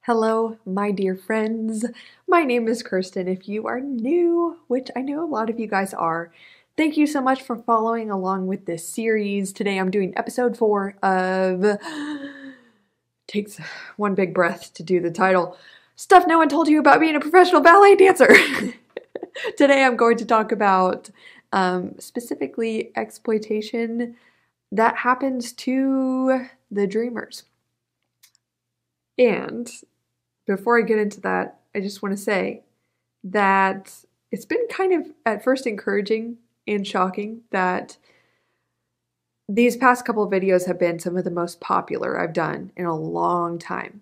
Hello, my dear friends. My name is Kirsten. If you are new, which I know a lot of you guys are, thank you so much for following along with this series. Today I'm doing episode 4 of takes one big breath to do the title. Stuff no one told you about being a professional ballet dancer. Today I'm going to talk about specifically exploitation that happens to the dreamers. And before I get into that, I just want to say that it's been kind of at first encouraging and shocking that these past couple of videos have been some of the most popular I've done in a long time.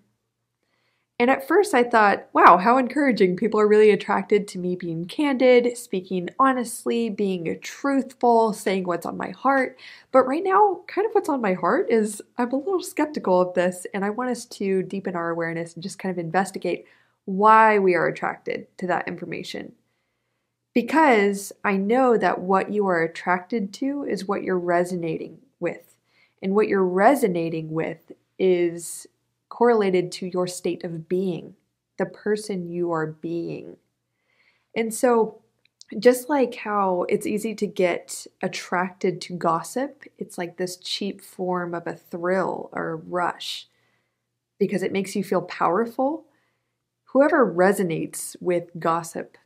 And at first I thought, wow, how encouraging. People are really attracted to me being candid, speaking honestly, being truthful, saying what's on my heart. But right now, kind of what's on my heart is I'm a little skeptical of this, and I want us to deepen our awareness and just kind of investigate why we are attracted to that information. Because I know that what you are attracted to is what you're resonating with. And what you're resonating with is correlated to your state of being, the person you are being. And so just like how it's easy to get attracted to gossip, it's like this cheap form of a thrill or a rush because it makes you feel powerful. Whoever resonates with gossip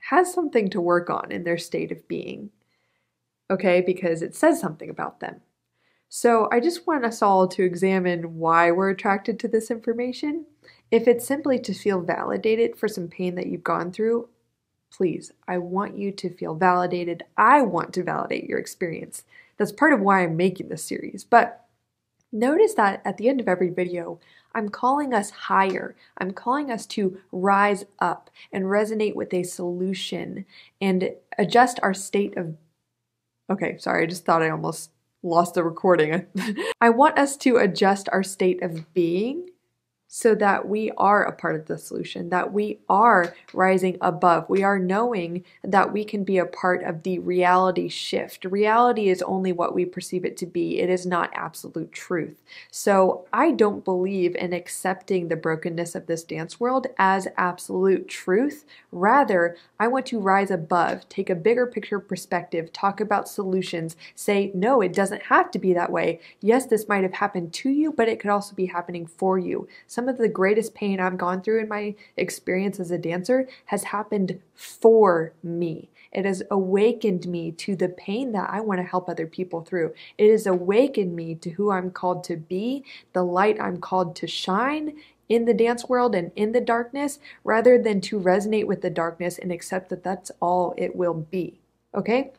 has something to work on in their state of being, okay? Because it says something about them. So I just want us all to examine why we're attracted to this information. If it's simply to feel validated for some pain that you've gone through, please, I want you to feel validated. I want to validate your experience. That's part of why I'm making this series. But notice that at the end of every video, I'm calling us higher. I'm calling us to rise up and resonate with a solution and adjust our state of... Okay, sorry, I just thought I almost lost the recording. I want us to adjust our state of being so that we are a part of the solution, that we are rising above. We are knowing that we can be a part of the reality shift. Reality is only what we perceive it to be. It is not absolute truth. So I don't believe in accepting the brokenness of this dance world as absolute truth. Rather, I want to rise above, take a bigger picture perspective, talk about solutions, say, no, it doesn't have to be that way. Yes, this might have happened to you, but it could also be happening for you. Some of the greatest pain I've gone through in my experience as a dancer has happened for me. It has awakened me to the pain that I want to help other people through. It has awakened me to who I'm called to be, the light I'm called to shine in the dance world and in the darkness, rather than to resonate with the darkness and accept that that's all it will be. Okay?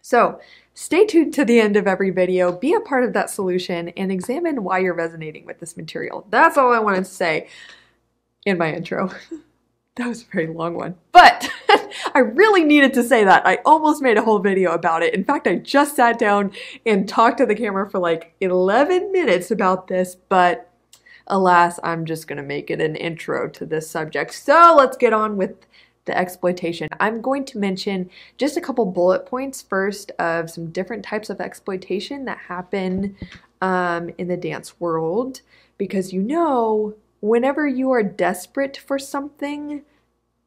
So stay tuned to the end of every video, be a part of that solution, and examine why you're resonating with this material. That's all I wanted to say in my intro. That was a very long one, but I really needed to say that. I almost made a whole video about it. In fact, I just sat down and talked to the camera for like 11 minutes about this, but alas, I'm just going to make it an intro to this subject. So let's get on with the exploitation. I'm going to mention just a couple bullet points first of some different types of exploitation that happen in the dance world, because you know, whenever you are desperate for something,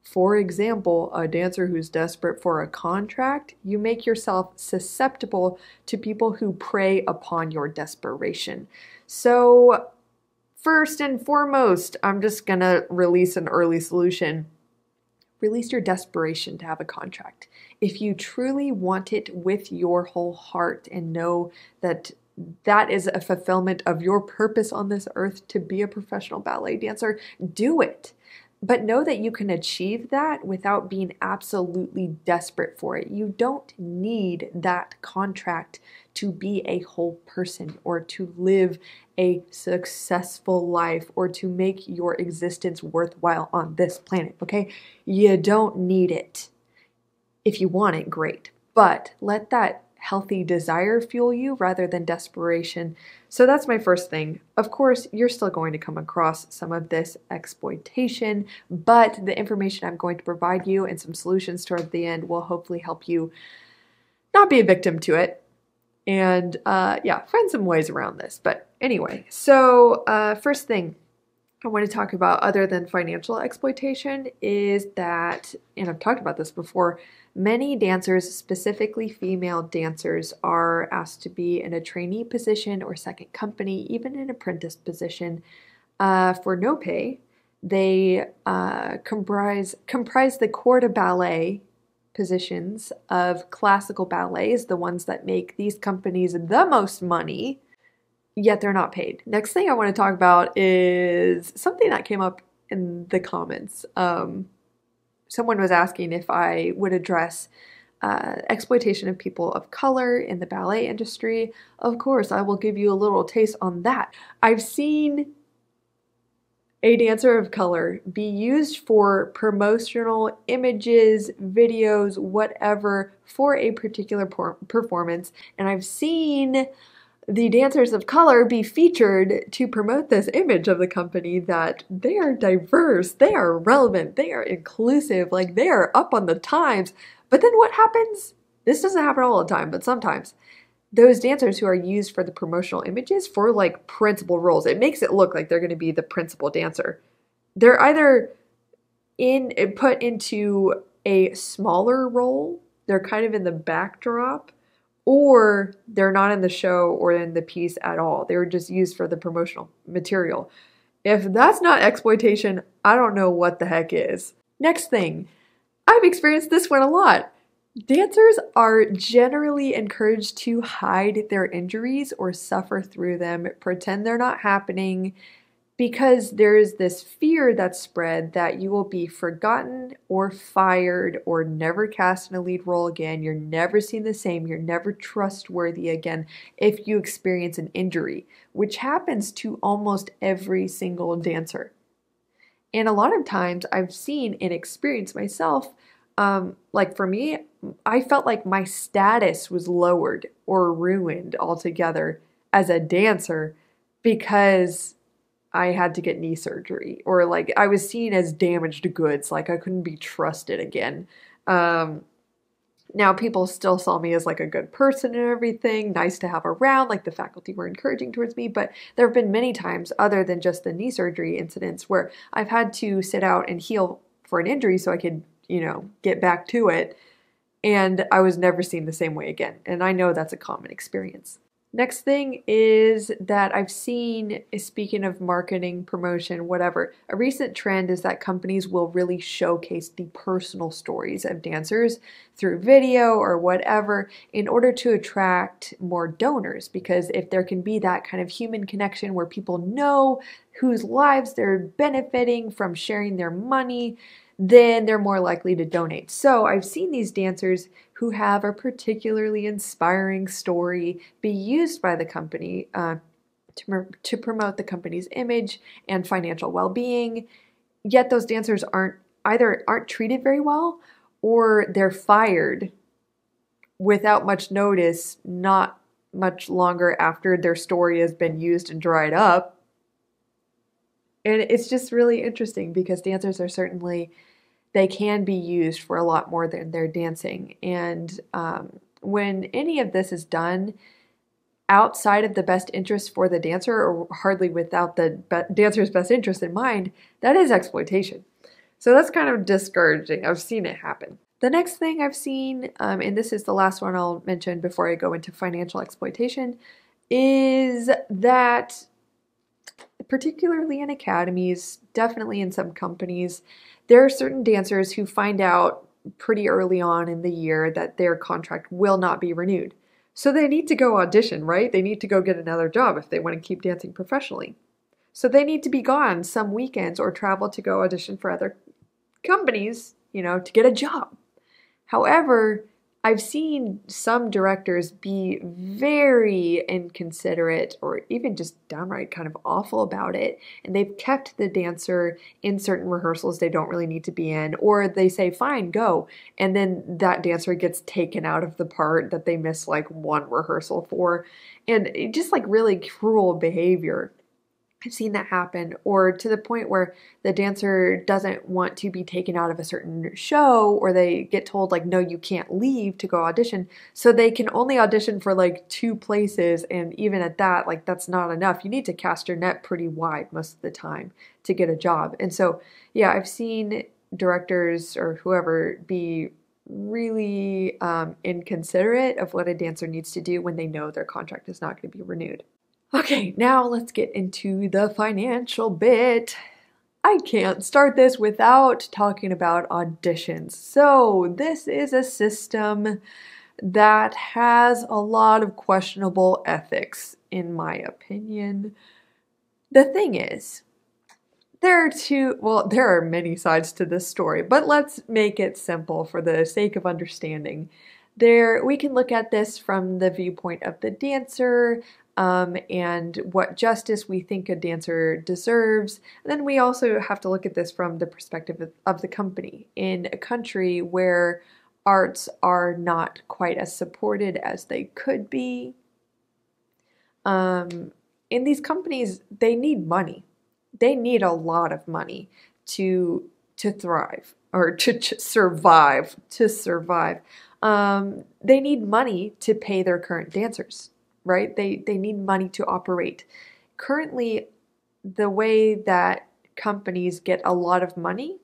for example, a dancer who's desperate for a contract, you make yourself susceptible to people who prey upon your desperation. So first and foremost, I'm just gonna release an early solution. Release your desperation to have a contract. If you truly want it with your whole heart and know that that is a fulfillment of your purpose on this earth to be a professional ballet dancer, do it. But know that you can achieve that without being absolutely desperate for it. You don't need that contract to be a whole person or to live a successful life or to make your existence worthwhile on this planet, okay? You don't need it. If you want it, great. But let that healthy desire fuel you rather than desperation. So that's my first thing. Of course, you're still going to come across some of this exploitation, but the information I'm going to provide you and some solutions toward the end will hopefully help you not be a victim to it. And yeah, find some ways around this. But anyway, so first thing, I want to talk about other than financial exploitation is that, and I've talked about this before, many dancers, specifically female dancers, are asked to be in a trainee position or second company, even an apprentice position, for no pay. They comprise the corps de ballet positions of classical ballets, the ones that make these companies the most money, yet they're not paid. Next thing I want to talk about is something that came up in the comments. Someone was asking if I would address exploitation of people of color in the ballet industry. Of course, I will give you a little taste on that. I've seen a dancer of color be used for promotional images, videos, whatever, for a particular performance, and I've seen the dancers of color be featured to promote this image of the company that they are diverse, they are relevant, they are inclusive, like they are up on the times. But then what happens? This doesn't happen all the time, but sometimes those dancers who are used for the promotional images for like principal roles, it makes it look like they're going to be the principal dancer. They're either put into a smaller role, they're kind of in the backdrop, or they're not in the show or in the piece at all. They were just used for the promotional material. If that's not exploitation, I don't know what the heck is. Next thing, I've experienced this one a lot. Dancers are generally encouraged to hide their injuries or suffer through them, pretend they're not happening, because there's this fear that's spread that you will be forgotten or fired or never cast in a lead role again. You're never seen the same. You're never trustworthy again if you experience an injury, which happens to almost every single dancer. And a lot of times I've seen and experienced myself, like for me, I felt like my status was lowered or ruined altogether as a dancer because I had to get knee surgery, or like I was seen as damaged goods, like I couldn't be trusted again. Now people still saw me as like a good person and everything, nice to have around, like the faculty were encouraging towards me, but there have been many times other than just the knee surgery incidents where I've had to sit out and heal for an injury so I could, get back to it, and I was never seen the same way again. And I know that's a common experience. Next thing is that I've seen, speaking of marketing, promotion, whatever, a recent trend is that companies will really showcase the personal stories of dancers through video or whatever in order to attract more donors. Because if there can be that kind of human connection where people know whose lives they're benefiting from sharing their money, then they're more likely to donate. So I've seen these dancers who have a particularly inspiring story be used by the company to promote the company's image and financial well-being, yet those dancers aren't treated very well, or they're fired without much notice, not much longer after their story has been used and dried up. And it's just really interesting because dancers are they can be used for a lot more than their dancing. And when any of this is done outside of the best interest for the dancer, or hardly without the dancer's best interest in mind, that is exploitation. So that's kind of discouraging. I've seen it happen. The next thing I've seen, and this is the last one I'll mention before I go into financial exploitation, is that particularly in academies, definitely in some companies, there are certain dancers who find out pretty early on in the year that their contract will not be renewed. So they need to go audition, right? They need to go get another job if they want to keep dancing professionally. So they need to be gone some weekends or travel to go audition for other companies, to get a job. However, I've seen some directors be very inconsiderate or even just downright kind of awful about it, and they've kept the dancer in certain rehearsals they don't really need to be in, or they say, fine, go, and then that dancer gets taken out of the part that they missed like one rehearsal for, and just like really cruel behavior. I've seen that happen, or to the point where the dancer doesn't want to be taken out of a certain show, or they get told like, no, you can't leave to go audition. So they can only audition for like 2 places. And even at that, like that's not enough. You need to cast your net pretty wide most of the time to get a job. And so, yeah, I've seen directors or whoever be really inconsiderate of what a dancer needs to do when they know their contract is not going to be renewed. Okay, now let's get into the financial bit. I can't start this without talking about auditions. So this is a system that has a lot of questionable ethics, in my opinion. The thing is, there are many sides to this story, but let's make it simple for the sake of understanding. We can look at this from the viewpoint of the dancer, and what justice we think a dancer deserves. And then we also have to look at this from the perspective of the company. In a country where arts are not quite as supported as they could be, in these companies, they need money. They need a lot of money to thrive or to survive. They need money to pay their current dancers. Right? They need money to operate. Currently, the way that companies get a lot of money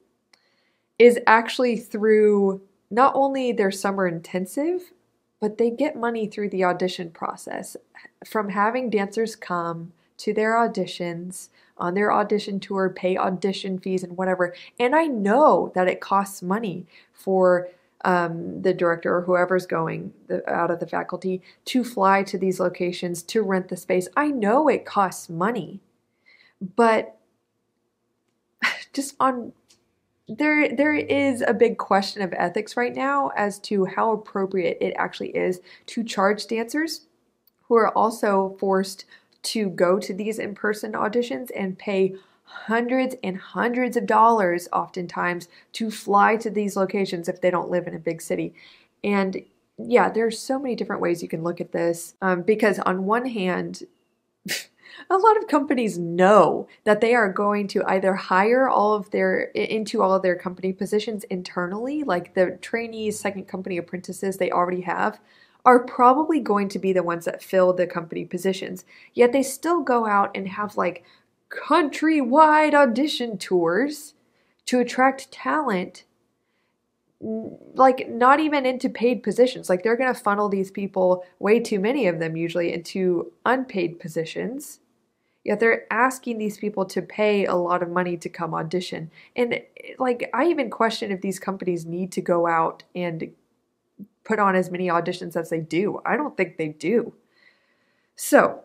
is actually through not only their summer intensive, but they get money through the audition process. From having dancers come to their auditions, on their audition tour, pay audition fees and whatever. And I know that it costs money for the director or whoever's going out of the faculty to fly to these locations, to rent the space. I know it costs money, but there is a big question of ethics right now as to how appropriate it actually is to charge dancers who are also forced to go to these in-person auditions and pay hundreds and hundreds of dollars oftentimes to fly to these locations if they don't live in a big city. And yeah, there's so many different ways you can look at this, because on one hand, a lot of companies know that they are going to either hire into all of their company positions internally, like the trainees, second company apprentices they already have, are probably going to be the ones that fill the company positions. Yet they still go out and have like countrywide audition tours to attract talent, like not even into paid positions. Like they're going to funnel these people, way too many of them usually, into unpaid positions. Yet they're asking these people to pay a lot of money to come audition. And like I even question if these companies need to go out and put on as many auditions as they do. I don't think they do. So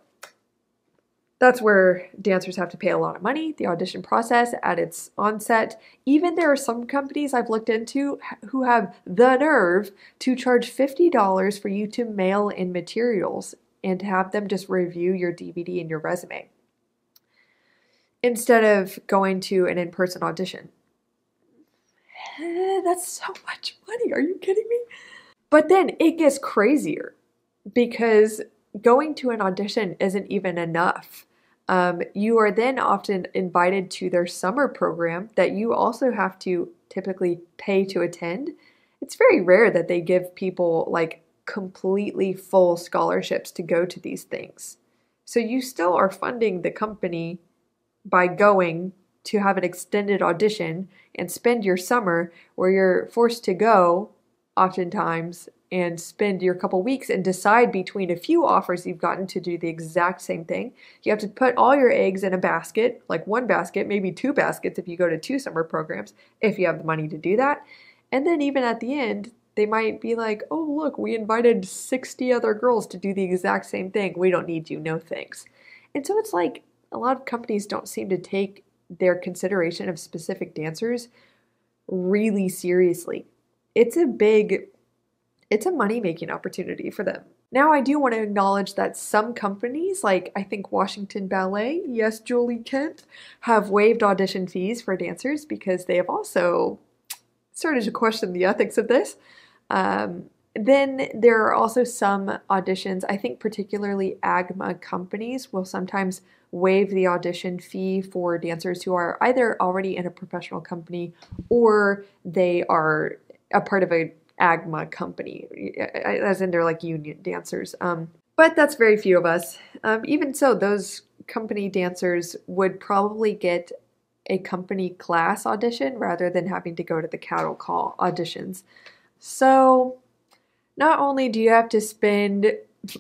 that's where dancers have to pay a lot of money, the audition process at its onset. Even there are some companies I've looked into who have the nerve to charge $50 for you to mail in materials and to have them just review your DVD and your resume instead of going to an in-person audition. That's so much money. Are you kidding me? But then it gets crazier because going to an audition isn't even enough. You are then often invited to their summer program that you also have to typically pay to attend. It's very rare that they give people like completely full scholarships to go to these things. So you still are funding the company by going to have an extended audition and spend your summer where you're forced to go oftentimes and spend your couple weeks and decide between a few offers you've gotten to do the exact same thing. You have to put all your eggs in a basket, like one basket, maybe 2 baskets if you go to 2 summer programs, if you have the money to do that. And then even at the end, they might be like, oh, look, we invited 60 other girls to do the exact same thing. We don't need you, no thanks. And so it's like a lot of companies don't seem to take their consideration of specific dancers really seriously. It's a money-making opportunity for them. Now, I do want to acknowledge that some companies, like I think Washington Ballet, yes, Julie Kent, have waived audition fees for dancers because they have also started to question the ethics of this. Then there are also some auditions, I think particularly AGMA companies will sometimes waive the audition fee for dancers who are either already in a professional company or they are a part of a AGMA company, as in they're like union dancers. But that's very few of us. Even so, those company dancers would probably get a company class audition rather than having to go to the cattle call auditions. So not only do you have to spend,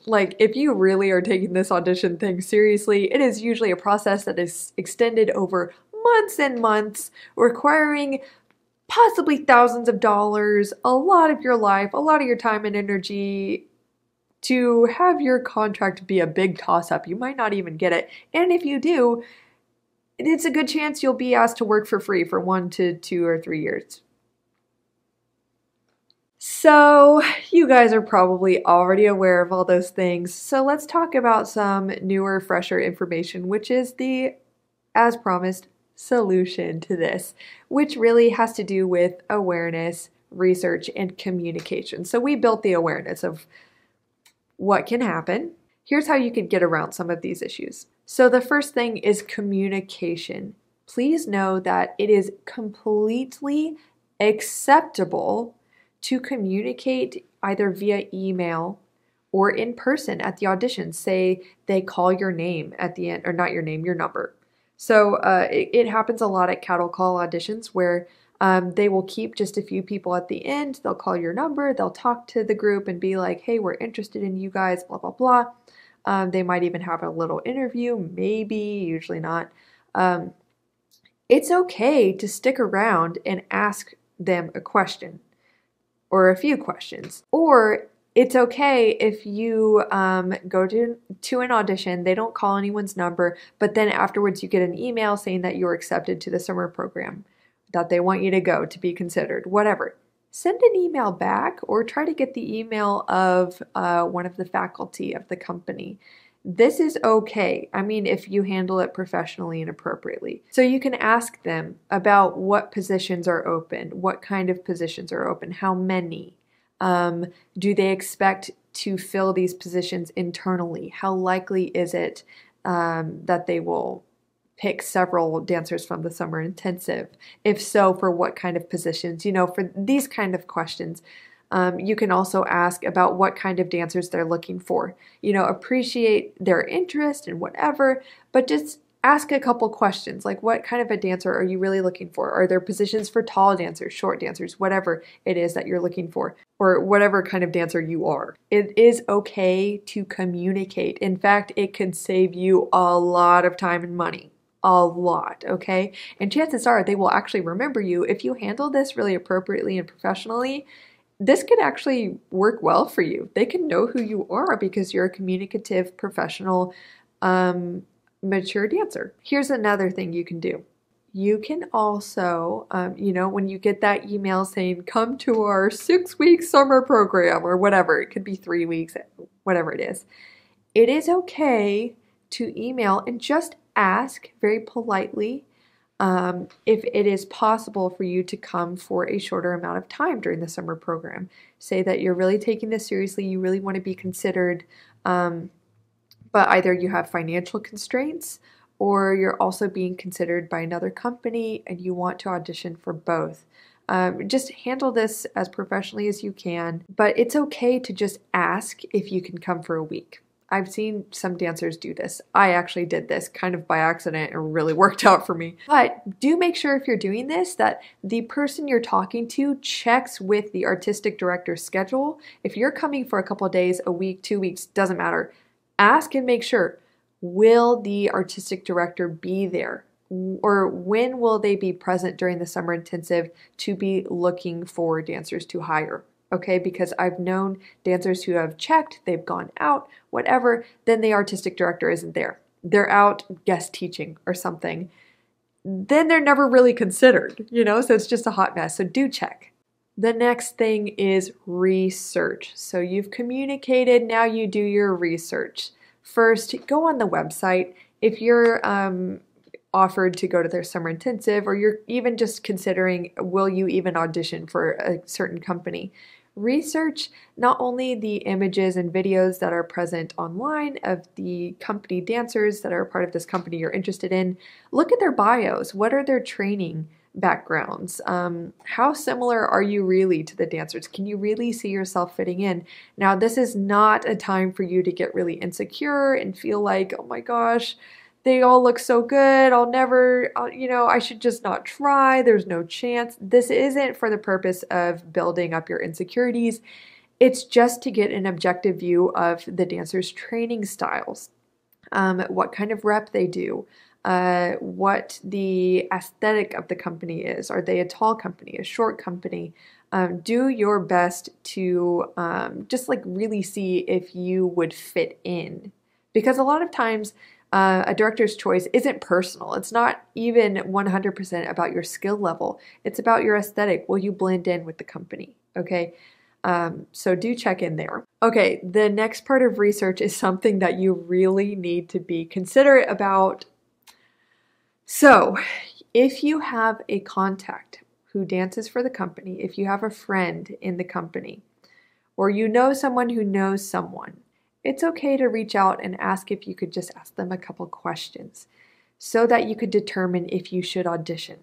like, if you really are taking this audition thing seriously, it is usually a process that is extended over months and months, requiring possibly thousands of dollars, a lot of your life, a lot of your time and energy to have your contract be a big toss-up. You might not even get it. And if you do, it's a good chance you'll be asked to work for free for 1 to 2 or 3 years. So you guys are probably already aware of all those things. So let's talk about some newer, fresher information, which is the, as promised, solution to this, which really has to do with awareness, research, and communication. So we built the awareness of what can happen. Here's how you could get around some of these issues. So the first thing is communication. Please know that it is completely acceptable to communicate either via email or in person at the audition. Say they call your name at the end, or not your name, your number. So it happens a lot at cattle call auditions where they will keep just a few people at the end. They'll call your number, they'll talk to the group and be like, hey, we're interested in you guys, blah, blah, blah. They might even have a little interview, maybe, usually not. It's okay to stick around and ask them a question or a few questions. Or it's okay if you go to an audition, they don't call anyone's number, but then afterwards you get an email saying that you're accepted to the summer program, that they want you to go to be considered, whatever. Send an email back or try to get the email of one of the faculty of the company. This is okay. I mean, if you handle it professionally and appropriately. So you can ask them about what positions are open, what kind of positions are open, how many. Do they expect to fill these positions internally? How likely is it that they will pick several dancers from the summer intensive? If so, for what kind of positions? You know, for these kind of questions. You can also ask about what kind of dancers they're looking for. You know, appreciate their interest and whatever, but just ask a couple questions, like what kind of a dancer are you really looking for? Are there positions for tall dancers, short dancers, whatever it is that you're looking for, or whatever kind of dancer you are? It is okay to communicate. In fact, it can save you a lot of time and money. A lot, okay? And chances are they will actually remember you if you handle this really appropriately and professionally. This could actually work well for you. They can know who you are because you're a communicative, professional, mature dancer. Here's another thing you can do. You can also, when you get that email saying, come to our 6-week summer program or whatever, it could be 3 weeks, whatever it is okay to email and just ask very politely if it is possible for you to come for a shorter amount of time during the summer program. Say that you're really taking this seriously, you really want to be considered, but either you have financial constraints or you're also being considered by another company and you want to audition for both. Just handle this as professionally as you can, but it's okay to just ask if you can come for a week. I've seen some dancers do this. I actually did this kind of by accident and really worked out for me. But do make sure if you're doing this that the person you're talking to checks with the artistic director's schedule. If you're coming for a couple of days, a week, 2 weeks, doesn't matter. Ask and make sure, will the artistic director be there? Or when will they be present during the summer intensive to be looking for dancers to hire? Okay, because I've known dancers who have checked, they've gone out, whatever, then the artistic director isn't there. They're out guest teaching or something. Then they're never really considered, so it's just a hot mess. So do check. The next thing is research. So you've communicated, now you do your research. First, go on the website. If you're offered to go to their summer intensive, or you're even just considering, will you even audition for a certain company? Research not only the images and videos that are present online of the company dancers that are part of this company you're interested in, look at their bios. What are their training backgrounds? How similar are you really to the dancers? Can you really see yourself fitting in? Now, this is not a time for you to get really insecure and feel like, oh my gosh, they all look so good. I'll never, I should just not try. There's no chance. This isn't for the purpose of building up your insecurities. It's just to get an objective view of the dancers' training styles, what kind of rep they do, what the aesthetic of the company is. Are they a tall company, a short company? Do your best to just like really see if you would fit in. Because a lot of times, a director's choice isn't personal. It's not even 100% about your skill level. It's about your aesthetic. Will you blend in with the company? Okay. So do check in there. Okay. The next part of research is something that you really need to be considerate about. So if you have a contact who dances for the company, if you have a friend in the company, or you know someone who knows someone, it's okay to reach out and ask if you could just ask them a couple questions so that you could determine if you should audition.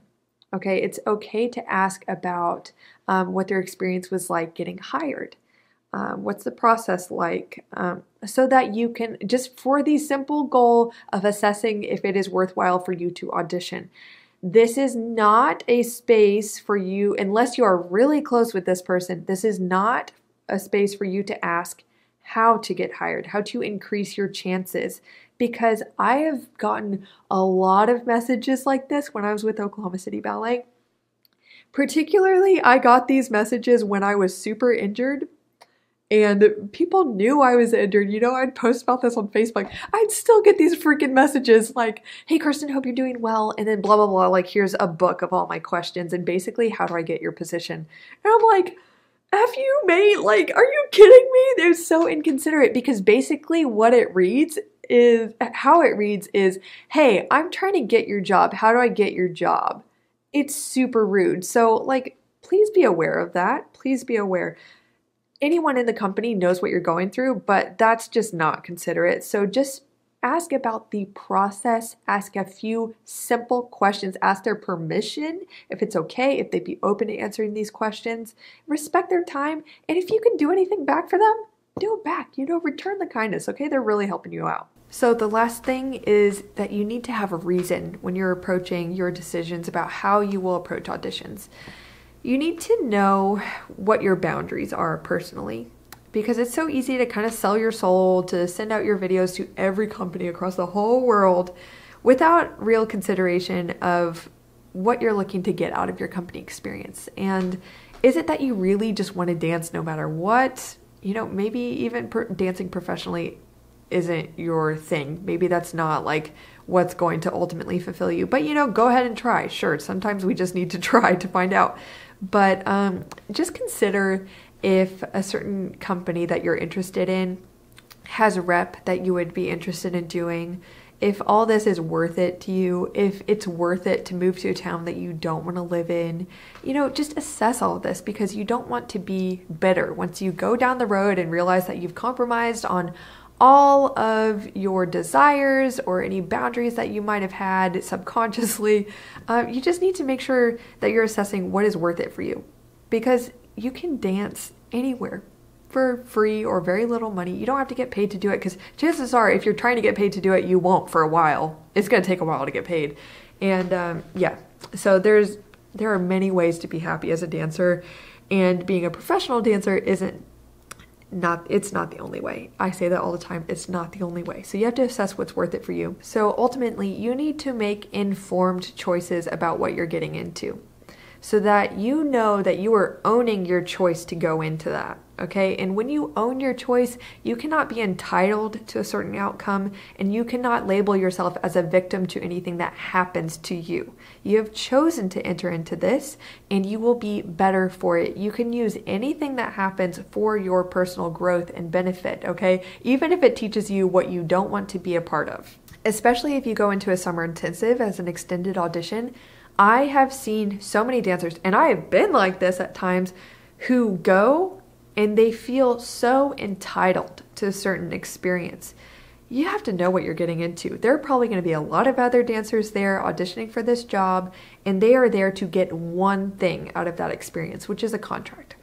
Okay, it's okay to ask about what their experience was like getting hired. What's the process like? So that you can, just for the simple goal of assessing if it is worthwhile for you to audition. This is not a space for you, unless you are really close with this person, this is not a space for you to ask how to get hired, how to increase your chances, because I have gotten a lot of messages like this when I was with Oklahoma City Ballet. Particularly, I got these messages when I was super injured and people knew I was injured. I'd post about this on Facebook. I'd still get these freaking messages like, hey, Kirsten, hope you're doing well. And then blah, blah, blah. Like, here's a book of all my questions. And basically, how do I get your position? And I'm like, F you, mate, like, are you kidding me? They're so inconsiderate because basically how it reads is, hey, I'm trying to get your job. How do I get your job? It's super rude. So like, please be aware of that. Please be aware. Anyone in the company knows what you're going through, but that's just not considerate. So just ask about the process, ask a few simple questions, ask their permission if it's okay, if they'd be open to answering these questions, respect their time, and if you can do anything back for them, do it back, return the kindness, okay? They're really helping you out. So the last thing is that you need to have a reason when you're approaching your decisions about how you will approach auditions. You need to know what your boundaries are personally, because it's so easy to kind of sell your soul, to send out your videos to every company across the whole world without real consideration of what you're looking to get out of your company experience. And is it that you really just want to dance no matter what? Maybe even dancing professionally isn't your thing. Maybe that's not like what's going to ultimately fulfill you. But go ahead and try. Sure, sometimes we just need to try to find out. But just consider if a certain company that you're interested in has a rep that you would be interested in doing, if all this is worth it to you, if it's worth it to move to a town that you don't want to live in, just assess all of this, because you don't want to be bitter once you go down the road and realize that you've compromised on all of your desires or any boundaries that you might have had subconsciously. You just need to make sure that you're assessing what is worth it for you, because you can dance anywhere for free or very little money. You don't have to get paid to do it, because chances are if you're trying to get paid to do it, you won't for a while. It's going to take a while to get paid. And so there are many ways to be happy as a dancer, and being a professional dancer it's not the only way. I say that all the time. It's not the only way. So you have to assess what's worth it for you. So ultimately, you need to make informed choices about what you're getting into, so that you know that you are owning your choice to go into that, okay? And when you own your choice, you cannot be entitled to a certain outcome, and you cannot label yourself as a victim to anything that happens to you. You have chosen to enter into this, and you will be better for it. You can use anything that happens for your personal growth and benefit, okay? Even if it teaches you what you don't want to be a part of. Especially if you go into a summer intensive as an extended audition, I have seen so many dancers, and I have been like this at times, who go and they feel so entitled to a certain experience. You have to know what you're getting into. There are probably going to be a lot of other dancers there auditioning for this job, and they are there to get one thing out of that experience, which is a contract.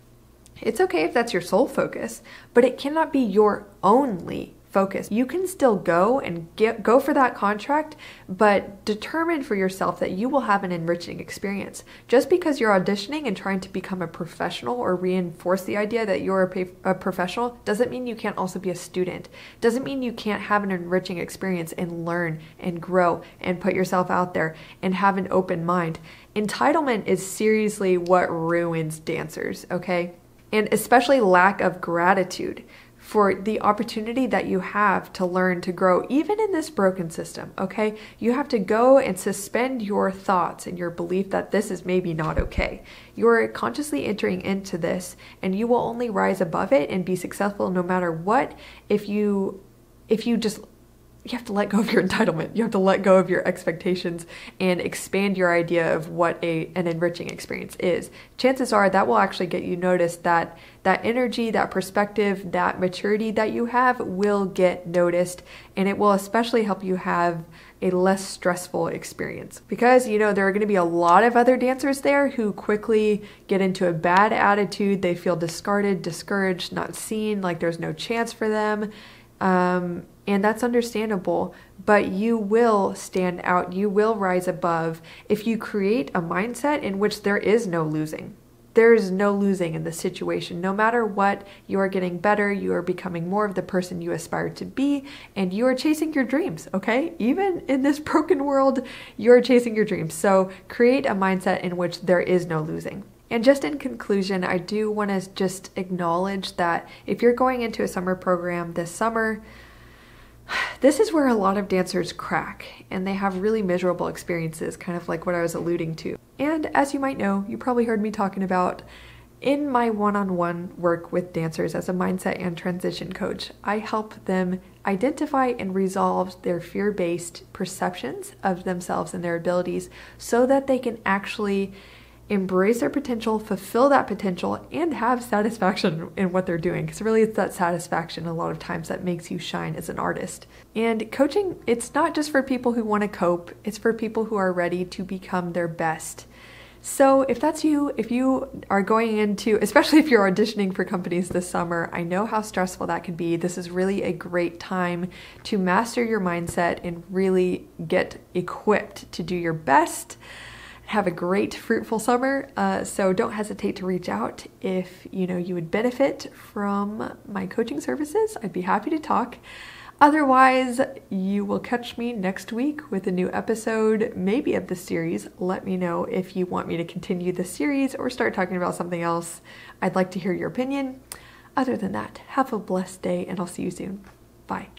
It's okay if that's your sole focus, but it cannot be your only focus. You can still go and go for that contract, but determine for yourself that you will have an enriching experience. Just because you're auditioning and trying to become a professional or reinforce the idea that you're a professional doesn't mean you can't also be a student. Doesn't mean you can't have an enriching experience and learn and grow and put yourself out there and have an open mind. Entitlement is seriously what ruins dancers, okay? And especially lack of gratitude for the opportunity that you have to learn to grow, even in this broken system, okay? You have to go and suspend your thoughts and your belief that this is maybe not okay. You're consciously entering into this, and you will only rise above it and be successful no matter what if you have to let go of your entitlement. You have to let go of your expectations and expand your idea of what an enriching experience is. Chances are that will actually get you noticed, that energy, that perspective, that maturity that you have will get noticed, and it will especially help you have a less stressful experience. Because, there are going to be a lot of other dancers there who quickly get into a bad attitude. They feel discarded, discouraged, not seen, like there's no chance for them. And that's understandable, but you will stand out, you will rise above if you create a mindset in which there is no losing. There is no losing in this situation. No matter what, you are getting better, you are becoming more of the person you aspire to be, and you are chasing your dreams, okay? Even in this broken world, you are chasing your dreams. So create a mindset in which there is no losing. And just in conclusion, I do want to just acknowledge that if you're going into a summer program this summer, this is where a lot of dancers crack, and they have really miserable experiences, kind of like what I was alluding to. And as you might know, you probably heard me talking about, in my one-on-one work with dancers as a mindset and transition coach, I help them identify and resolve their fear-based perceptions of themselves and their abilities so that they can actually embrace their potential, fulfill that potential, and have satisfaction in what they're doing. Because really it's that satisfaction a lot of times that makes you shine as an artist. And coaching, it's not just for people who want to cope, it's for people who are ready to become their best. So if that's you, if you are going into, especially if you're auditioning for companies this summer, I know how stressful that can be. This is really a great time to master your mindset and really get equipped to do your best. Have a great, fruitful summer. So don't hesitate to reach out if you would benefit from my coaching services. I'd be happy to talk. Otherwise, you will catch me next week with a new episode, maybe of the series. Let me know if you want me to continue the series or start talking about something else. I'd like to hear your opinion. Other than that, have a blessed day, and I'll see you soon. Bye.